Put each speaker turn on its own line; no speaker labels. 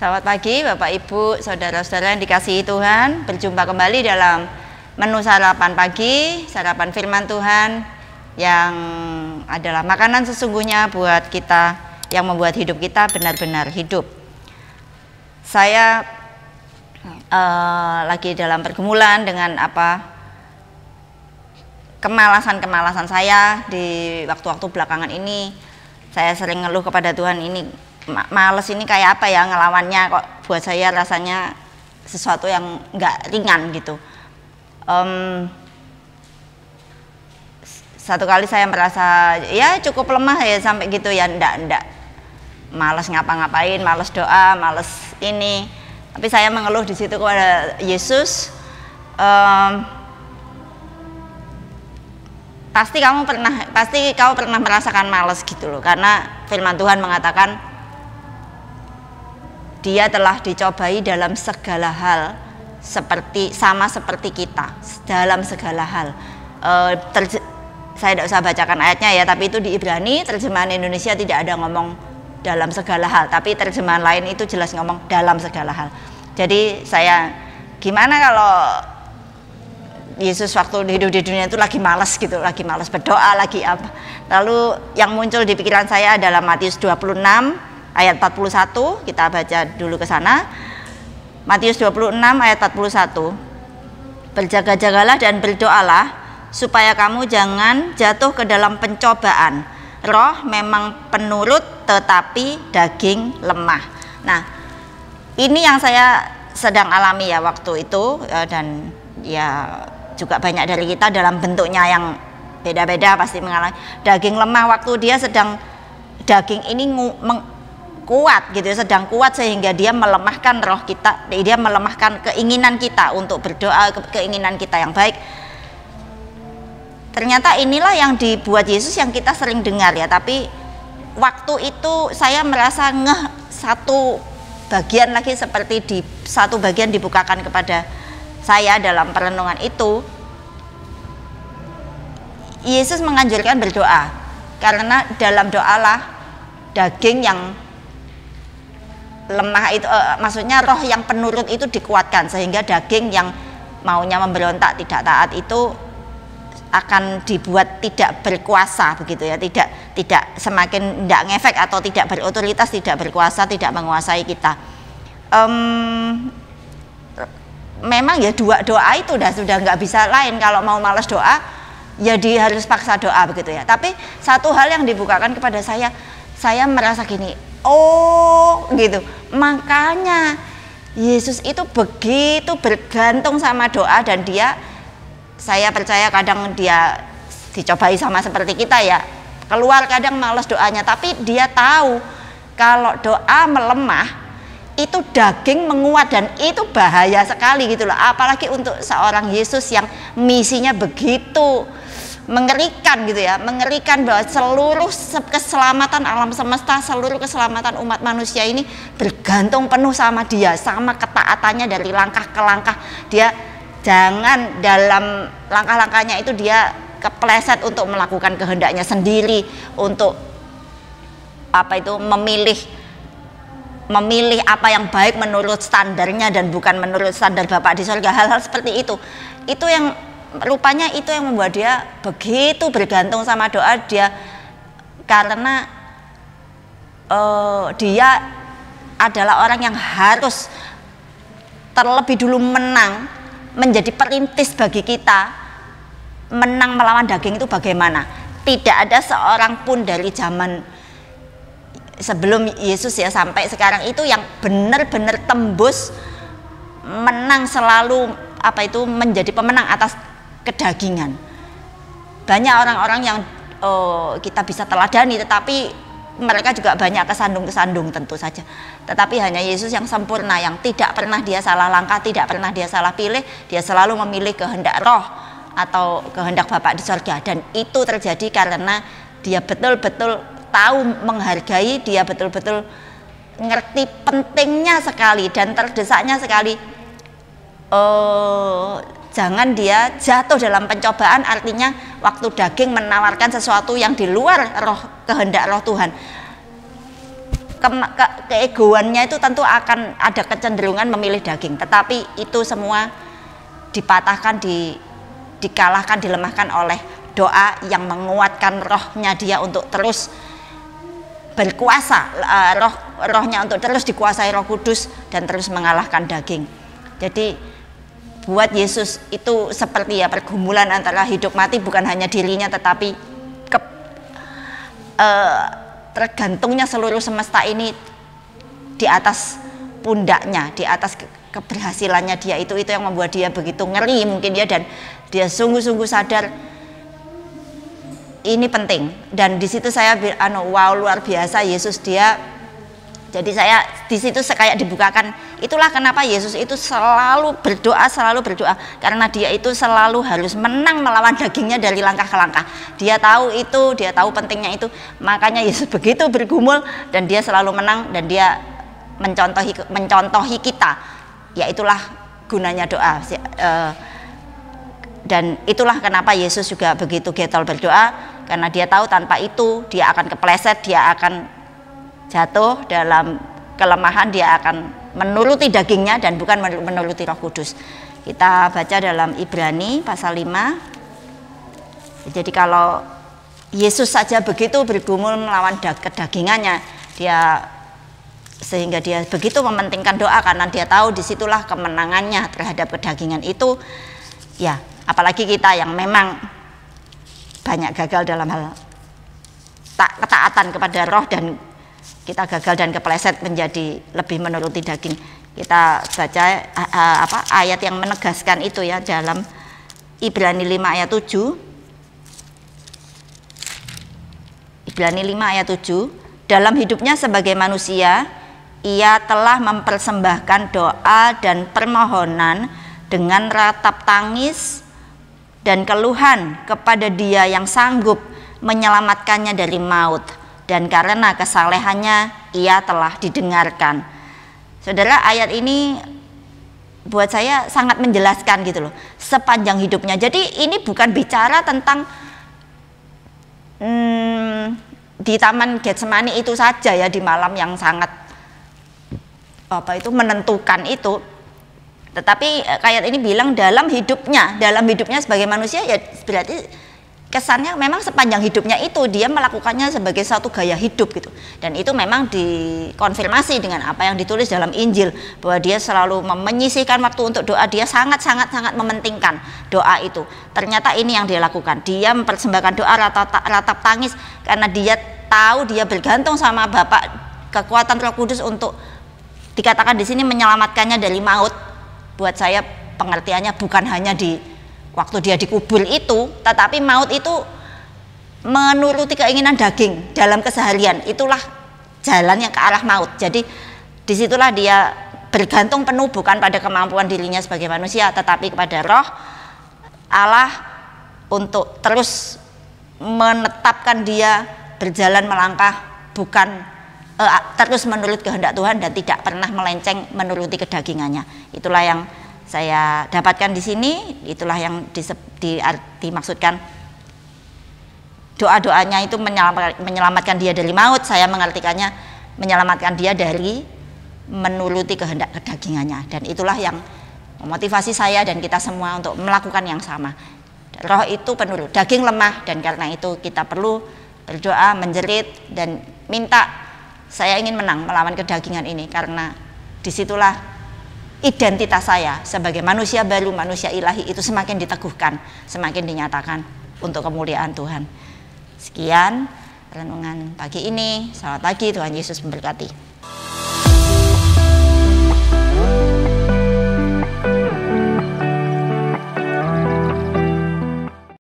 Selamat pagi Bapak Ibu, saudara-saudara yang dikasihi Tuhan. Berjumpa kembali dalam menu sarapan pagi, sarapan firman Tuhan yang adalah makanan sesungguhnya buat kita, yang membuat hidup kita benar-benar hidup. Saya lagi dalam pergumulan dengan kemalasan saya di waktu-waktu belakangan ini. Saya sering ngeluh kepada Tuhan, ini males ini kayak apa ya ngelawannya, kok buat saya rasanya sesuatu yang nggak ringan gitu. Satu kali saya merasa ya cukup lemah ya sampai gitu ya, ndak males ngapa-ngapain, males doa, males ini. Tapi saya mengeluh di situ kepada Yesus. Pasti kau pernah merasakan males gitu loh, karena firman Tuhan mengatakan Dia telah dicobai dalam segala hal, sama seperti kita dalam segala hal. Saya tidak usah bacakan ayatnya ya, tapi itu di Ibrani, terjemahan Indonesia tidak ada ngomong dalam segala hal, tapi terjemahan lain itu jelas ngomong dalam segala hal. Jadi saya gimana kalau Yesus waktu hidup di dunia itu lagi malas gitu, lagi malas berdoa, lagi apa. Lalu yang muncul di pikiran saya adalah Matius 26 ayat 41, kita baca dulu ke sana. Matius 26 ayat 41. Berjaga-jagalah dan berdoalah supaya kamu jangan jatuh ke dalam pencobaan. Roh memang penurut tetapi daging lemah. Nah, ini yang saya sedang alami ya waktu itu, dan ya juga banyak dari kita dalam bentuknya yang beda-beda pasti mengalami daging lemah waktu dia sedang, daging ini kuat gitu, sedang kuat sehingga dia melemahkan roh kita, dia melemahkan keinginan kita untuk berdoa, keinginan kita yang baik. Ternyata inilah yang dibuat Yesus yang kita sering dengar ya, tapi waktu itu saya merasa satu bagian lagi, seperti satu bagian dibukakan kepada saya dalam perenungan itu. Yesus menganjurkan berdoa, karena dalam doalah daging yang lemah itu, maksudnya roh yang penurut itu dikuatkan, sehingga daging yang maunya memberontak, tidak taat itu akan dibuat tidak berkuasa begitu ya, tidak semakin tidak ngefek atau tidak berotoritas, tidak berkuasa, tidak menguasai kita. Memang ya doa itu sudah nggak bisa lain. Kalau mau malas doa ya harus paksa doa begitu ya. Tapi satu hal yang dibukakan kepada saya merasa gini, oh gitu, makanya Yesus itu begitu bergantung sama doa, dan saya percaya kadang dia dicobai sama seperti kita ya, keluar kadang malas doanya, tapi dia tahu kalau doa melemah itu daging menguat, dan itu bahaya sekali gitu loh, apalagi untuk seorang Yesus yang misinya begitu mengerikan gitu ya, mengerikan bahwa seluruh keselamatan alam semesta, seluruh keselamatan umat manusia ini bergantung penuh sama dia, sama ketaatannya dari langkah ke langkah. Dia jangan dalam langkah-langkahnya itu dia kepleset untuk melakukan kehendaknya sendiri, untuk memilih apa yang baik menurut standarnya dan bukan menurut standar Bapa di surga. Hal-hal seperti itu yang rupanya itu yang membuat dia begitu bergantung sama doa dia, karena dia adalah orang yang harus terlebih dulu menjadi perintis bagi kita. Menang melawan daging itu bagaimana? Tidak ada seorang pun dari zaman sebelum Yesus ya sampai sekarang itu yang benar-benar tembus menang, selalu menjadi pemenang atas kedagingan. Banyak orang-orang yang kita bisa teladani, tetapi mereka juga banyak kesandung-kesandung tentu saja. Tetapi hanya Yesus yang sempurna, yang tidak pernah dia salah langkah, tidak pernah dia salah pilih. Dia selalu memilih kehendak roh atau kehendak Bapa di surga, dan itu terjadi karena dia betul-betul tahu menghargai, dia betul-betul ngerti pentingnya sekali dan terdesaknya sekali. Jangan dia jatuh dalam pencobaan, artinya waktu daging menawarkan sesuatu yang di luar kehendak roh Tuhan. keegoannya itu tentu akan ada kecenderungan memilih daging, tetapi itu semua dipatahkan, dikalahkan, dilemahkan oleh doa yang menguatkan rohnya dia untuk terus berkuasa, rohnya untuk terus dikuasai Roh Kudus dan terus mengalahkan daging. Jadi buat Yesus itu seperti ya pergumulan antara hidup mati, bukan hanya dirinya tetapi tergantungnya seluruh semesta ini di atas pundaknya, di atas keberhasilannya dia. Itu yang membuat dia begitu ngeri mungkin ya, dan dia sungguh-sungguh sadar ini penting. Dan di situ saya wow, luar biasa Yesus dia. Jadi saya di situ kayak dibukakan, itulah kenapa Yesus itu selalu berdoa karena dia itu selalu harus menang melawan dagingnya dari langkah ke langkah. Dia tahu itu, dia tahu pentingnya itu. Makanya Yesus begitu bergumul dan dia selalu menang, dan dia mencontohi kita. Ya itulah gunanya doa. Dan itulah kenapa Yesus juga begitu getol berdoa, karena dia tahu tanpa itu dia akan kepleset, dia akan jatuh dalam kelemahan, dia akan menuruti dagingnya dan bukan menuruti Roh Kudus. Kita baca dalam Ibrani pasal 5. Jadi kalau Yesus saja begitu bergumul melawan kedagingannya, sehingga dia begitu mementingkan doa karena dia tahu disitulah kemenangannya terhadap kedagingan itu. Ya, apalagi kita yang memang banyak gagal dalam hal ketaatan kepada roh, dan kita gagal dan kepleset menjadi lebih menuruti daging. Kita baca ayat yang menegaskan itu ya dalam Ibrani 5 ayat 7. Ibrani 5 ayat 7, dalam hidupnya sebagai manusia ia telah mempersembahkan doa dan permohonan dengan ratap tangis dan keluhan kepada Dia yang sanggup menyelamatkannya dari maut, dan karena kesalehannya ia telah didengarkan. Saudara, ayat ini buat saya sangat menjelaskan gitu loh, sepanjang hidupnya. Jadi ini bukan bicara tentang di Taman Getsemani itu saja ya, di malam yang sangat menentukan itu. Tetapi ayat ini bilang dalam hidupnya sebagai manusia, ya berarti kesannya memang sepanjang hidupnya itu dia melakukannya sebagai satu gaya hidup gitu. Dan itu memang dikonfirmasi dengan apa yang ditulis dalam Injil, bahwa dia selalu menyisihkan waktu untuk doa. Dia sangat mementingkan doa itu. Ternyata ini yang dia lakukan. Dia mempersembahkan doa ratap tangis karena dia tahu dia bergantung sama Bapa, kekuatan Roh Kudus untuk dikatakan di sini menyelamatkannya dari maut. Buat saya pengertiannya bukan hanya di waktu dia dikubur itu, tetapi maut itu menuruti keinginan daging dalam keseharian. Itulah jalannya ke arah maut. Jadi disitulah dia bergantung penuh bukan pada kemampuan dirinya sebagai manusia, tetapi kepada Roh Allah untuk terus menetapkan dia berjalan melangkah bukan terus menurut kehendak Tuhan dan tidak pernah melenceng menuruti kedagingannya. Itulah yang saya dapatkan di sini. Itulah yang dimaksudkan doa-doanya itu menyelamatkan dia dari maut. Saya mengartikannya menyelamatkan dia dari menuruti kehendak kedagingannya. Dan itulah yang memotivasi saya dan kita semua untuk melakukan yang sama. Roh itu penurut, daging lemah, dan karena itu kita perlu berdoa, menjerit dan minta, saya ingin menang melawan kedagingan ini, karena disitulah identitas saya sebagai manusia baru, manusia ilahi itu semakin diteguhkan, semakin dinyatakan untuk kemuliaan Tuhan. Sekian renungan pagi ini. Selamat pagi, Tuhan Yesus memberkati.